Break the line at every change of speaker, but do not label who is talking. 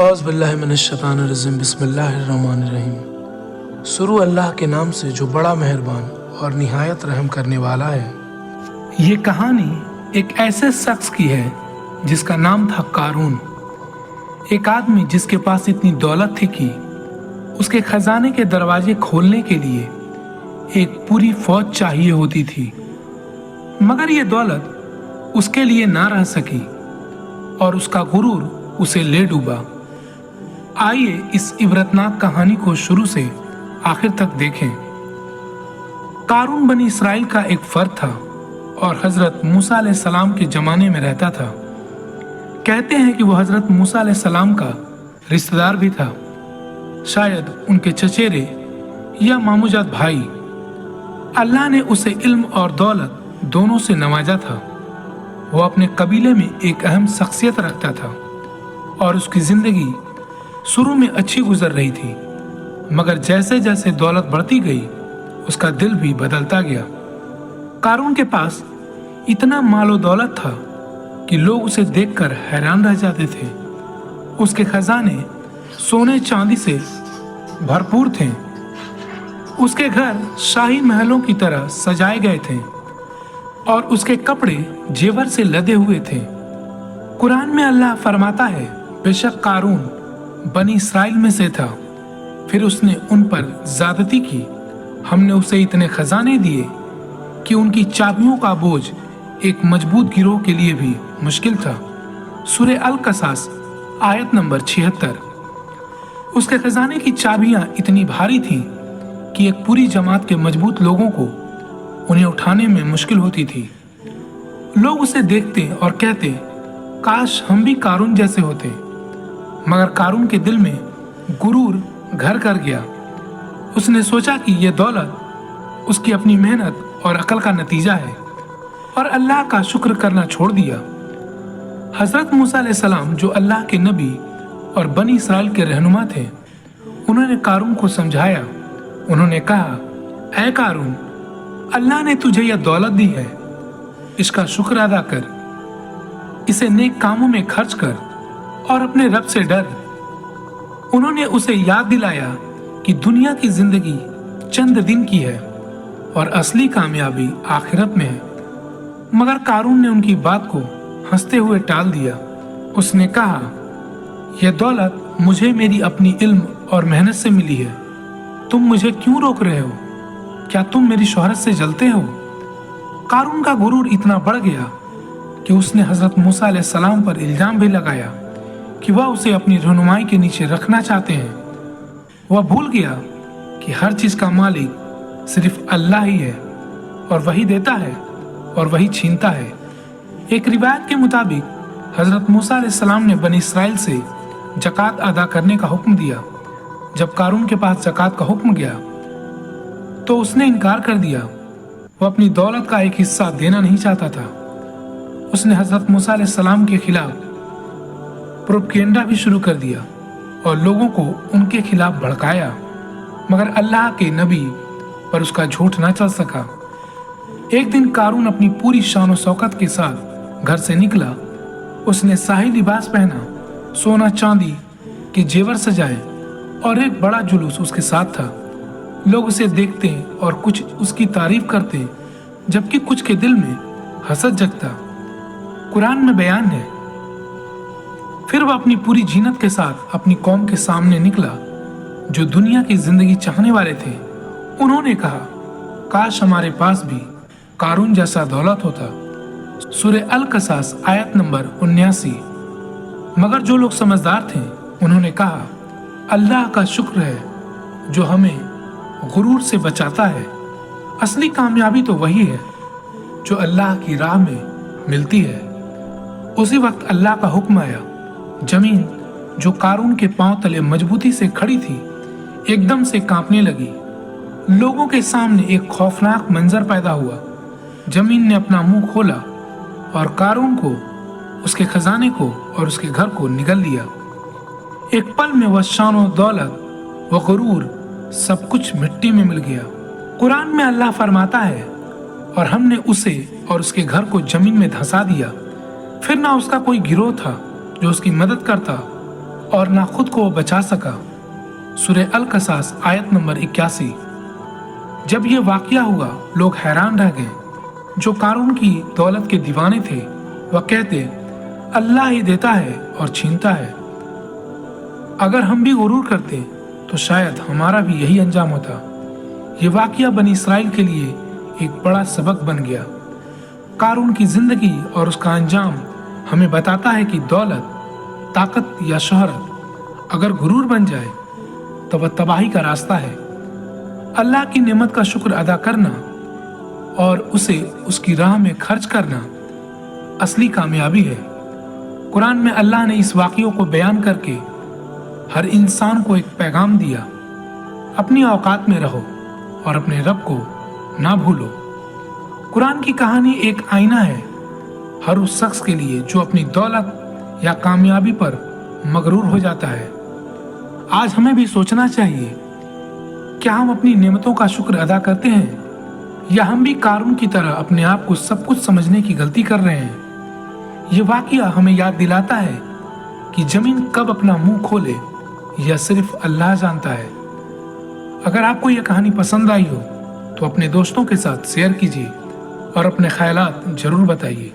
औज़ बिल्लाहि मिनश्शैतानिर्रजीम बिस्मिल्लाहिर्रहमानिर्रहीम। शुरू अल्लाह के नाम से जो बड़ा मेहरबान और निहायत रहम करने वाला है।
ये कहानी एक ऐसे शख्स की है जिसका नाम था कारून। एक आदमी जिसके पास इतनी दौलत थी कि उसके खजाने के दरवाजे खोलने के लिए एक पूरी फौज चाहिए होती थी, मगर ये दौलत उसके लिए ना रह सकी और उसका गुरूर उसे ले डूबा। आइए इस इबरतनाक कहानी को शुरू से आखिर तक देखें। कारून बनी इसराइल का एक फर्द था और हजरत मूसा अलैहिस्सलाम के जमाने में रहता था। कहते हैं कि वह हजरत मूसा अलैहिस्सलाम का रिश्तेदार भी था, शायद उनके चचेरे या मामूजात भाई। अल्लाह ने उसे इल्म और दौलत दोनों से नवाजा था। वो अपने कबीले में एक अहम शख्सियत रखता था और उसकी जिंदगी शुरू में अच्छी गुजर रही थी, मगर जैसे जैसे दौलत बढ़ती गई उसका दिल भी बदलता गया। कारून के पास इतना मालो दौलत था कि लोग उसे देखकर हैरान रह जाते थे। उसके खजाने सोने चांदी से भरपूर थे। उसके घर शाही महलों की तरह सजाए गए थे और उसके कपड़े जेवर से लदे हुए थे। कुरान में अल्लाह फरमाता है, बेशक कारून बनी इसराइल में से था, फिर उसने उन पर ज्यादती की। हमने उसे इतने खजाने दिए कि उनकी चाबियों का बोझ एक मजबूत गिरोह के लिए भी मुश्किल था। सूरह अल कसास आयत नंबर 76। उसके खजाने की चाबियां इतनी भारी थीं कि एक पूरी जमात के मजबूत लोगों को उन्हें उठाने में मुश्किल होती थी। लोग उसे देखते और कहते, काश हम भी कारून जैसे होते। मगर कारून के दिल में गुरूर घर कर गया। उसने सोचा कि यह दौलत उसकी अपनी मेहनत और अकल का नतीजा है और अल्लाह का शुक्र करना छोड़ दिया। हजरत मूसा अलैहिस्सलाम, जो अल्लाह के नबी और बनी इसराइल के रहनुमा थे, उन्होंने कारून को समझाया। उन्होंने कहा, ऐ कारून, अल्लाह ने तुझे यह दौलत दी है, इसका शुक्र अदा कर, इसे नेक कामों में खर्च कर और अपने रब से डर। उन्होंने उसे याद दिलाया कि दुनिया की जिंदगी चंद दिन की है और असली कामयाबी आखिरत में है। मगर कारून ने उनकी बात को हंसते हुए टाल दिया। उसने कहा, यह दौलत मुझे मेरी अपनी इल्म और मेहनत से मिली है। तुम मुझे क्यों रोक रहे हो? क्या तुम मेरी शोहरत से जलते हो? कारून का गुरूर इतना बढ़ गया कि उसने हजरत मूसा अलैहिस्सलाम पर इल्जाम भी लगाया कि वह उसे अपनी रहनुमाई के नीचे रखना चाहते हैं। वह भूल गया कि हर चीज का मालिक सिर्फ अल्लाह ही है और वही देता है और वही छीनता है। एक रिवायत के मुताबिक हजरत मूसा अलैहिस्सलाम ने बनी इसराइल से ज़कात अदा करने का हुक्म दिया। जब कारून के पास ज़कात का हुक्म गया तो उसने इनकार कर दिया। वह अपनी दौलत का एक हिस्सा देना नहीं चाहता था। उसने हजरत मूसा अलैहिस्सलाम के खिलाफ प्रोपगेंडा भी शुरू कर दिया और लोगों को उनके खिलाफ भड़काया, मगर अल्लाह के नबी पर उसका झूठ न चल सका। एक दिन कारून अपनी पूरी शान और शौकत के साथ घर से निकला। उसने शाही लिबास पहना, सोना चांदी के जेवर सजाए और एक बड़ा जुलूस उसके साथ था। लोग उसे देखते और कुछ उसकी तारीफ करते, जबकि कुछ के दिल में हसद जगता। कुरान में बयान है, फिर वह अपनी पूरी जीनत के साथ अपनी कौम के सामने निकला जो दुनिया की जिंदगी चाहने वाले थे। उन्होंने कहा, काश हमारे पास भी कारून जैसा दौलत होता। सूरह अल कसास आयत नंबर 79। मगर जो लोग समझदार थे उन्होंने कहा, अल्लाह का शुक्र है जो हमें गुरूर से बचाता है। असली कामयाबी तो वही है जो अल्लाह की राह में मिलती है। उसी वक्त अल्लाह का हुक्म आया। जमीन जो कारून के पांव तले मजबूती से खड़ी थी एकदम से कांपने लगी। लोगों के सामने एक खौफनाक मंजर पैदा हुआ। जमीन ने अपना मुंह खोला और कारून को, उसके खजाने को और उसके घर को निगल लिया। एक पल में वह शान और दौलत, वह गुरूर, सब कुछ मिट्टी में मिल गया। कुरान में अल्लाह फरमाता है, और हमने उसे और उसके घर को जमीन में धंसा दिया। फिर ना उसका कोई गिरोह था जो उसकी मदद करता और ना खुद को वो बचा सका। सूरह अल कसास आयत नंबर 81। जब ये वाकया हुआ, लोग हैरान रह गए। जो कारून की दौलत के दीवाने थे वह कहते, अल्लाह ही देता है और छीनता है। अगर हम भी गुरूर करते तो शायद हमारा भी यही अंजाम होता। ये वाकया बनी इसराइल के लिए एक बड़ा सबक बन गया। कारून की जिंदगी और उसका अंजाम हमें बताता है कि दौलत, ताकत या शोहरत अगर गुरूर बन जाए तो वह तबाही का रास्ता है। अल्लाह की नेमत का शुक्र अदा करना और उसे उसकी राह में खर्च करना असली कामयाबी है। कुरान में अल्लाह ने इस वाक़ियों को बयान करके हर इंसान को एक पैगाम दिया, अपनी औकात में रहो और अपने रब को ना भूलो। कुरान की कहानी एक आईना है हर उस शख्स के लिए जो अपनी दौलत या कामयाबी पर मगरूर हो जाता है। आज हमें भी सोचना चाहिए, क्या हम अपनी नेमतों का शुक्र अदा करते हैं या हम भी कारून की तरह अपने आप को सब कुछ समझने की गलती कर रहे हैं। ये वाकया हमें याद दिलाता है कि जमीन कब अपना मुंह खोले यह सिर्फ अल्लाह जानता है। अगर आपको यह कहानी पसंद आई हो तो अपने दोस्तों के साथ शेयर कीजिए और अपने ख्यालात जरूर बताइए।